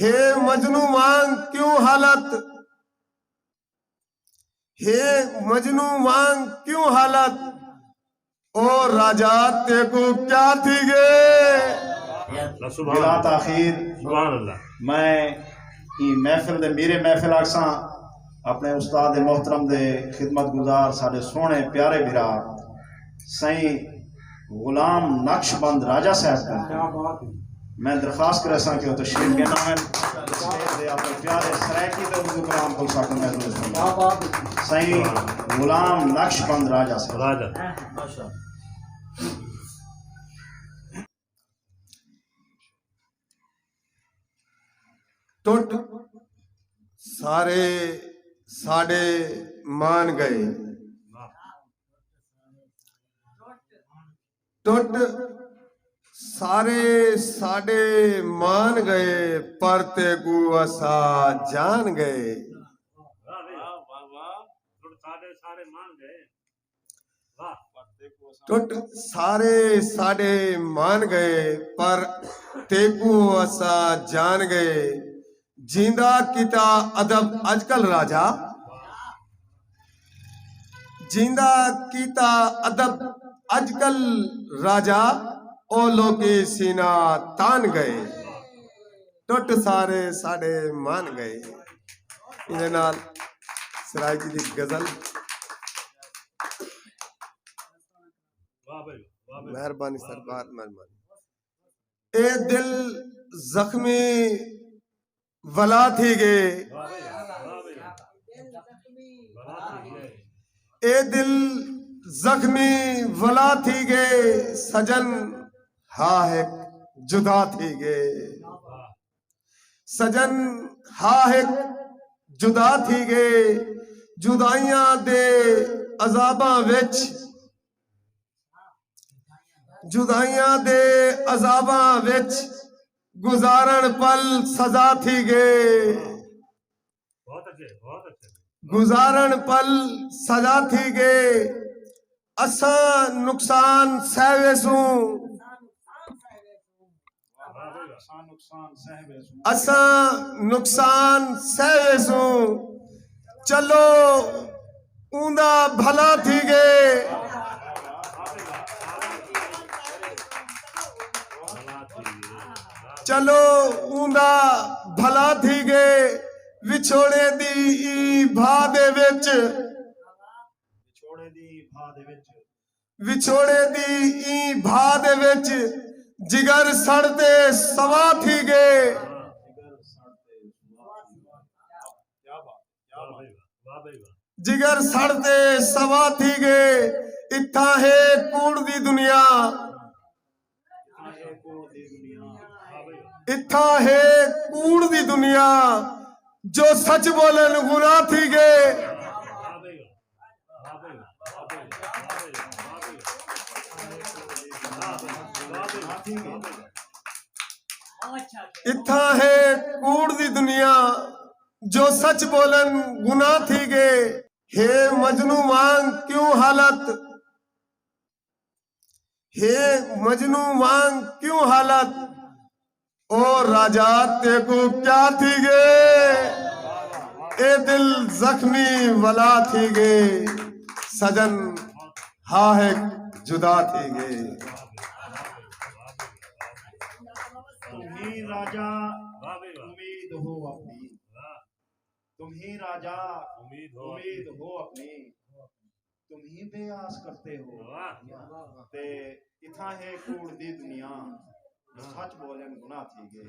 हे मजनू वांग क्यों हालत, हे मजनू वांग क्यों हालत, ओ राजा तेको क्या थी गे। बिला ताखीर मैं महफिल दे मेरे महफिल आखसा अपने उस्ताद मोहतरम दे खिदमत गुजार साढ़े सोने प्यारे बिरा सही गुलाम नक्शबंद राजा साहब मैं दरखास्त कर सा कि तशरीफ के नाम दे अपने प्यारे सरायकी दे उर्दू कलाम को साकन महसूस सही गुलाम नक्शबंद राजा साहब। टुट सारे साडे मान गए, टुट सारे साडे मान गए, पर तेगू असा जान गए। टुट सारे साडे मान गए, पर तेगू असा जान गए। जिंदा किता अदब अजकल राजा, जिंदा किता अदब अजकल राजा, ओ लोके सीना तान गए। टुट सारे साडे मान गए। इहदे नाल सरायकी दी गजल। मेहरबानी सरकार मेहरबानी। ए दिल जख्मी वला थी गे, ए दिल जख्मी वला थी गे, सजन हा है जुदा थी गे, सजन हा है जुदा थी गे। जुदाइयां दे अजाबा विच, जुदाइयां दे अजाबा विच, गुजारण पल सजा थी गे, गुजारण पल सजा थी गे। असा नुकसान सहवेसू, असा नुकसान सहवेसू, चलो ऊंदा भला थी गे, चलो ऊंदा भला थी गे। विछोड़े दी ई भा दे विच, विछोड़े दी ई भा दे विच, जिगर सड़ते सवा थी गे, जिगर सड़ते सवा थी गे। इत्था है कूड़ दी दुनिया, इत्था है कूड़ दी दुनिया, जो सच बोलन गुनाह थी गे। इत्था है कूड़ दी दुनिया, जो सच बोलन गुनाह थी गे। हे मजनू वांग क्यों हालत, हे मजनू वांग क्यों हालत, ओ राजा तेको क्या थी गे। ए दिल जख्मी वला थी गे, सजन हा है जुदा थी गे। तुम्ही राजा उम्मीद हो अपनी, तुम्ही राजा उम्मीद हो अपनी, तुम्ही बेआस करते हो ते इथा है कूड़ दी दुनिया, सच बोलन गुनाह थी गे।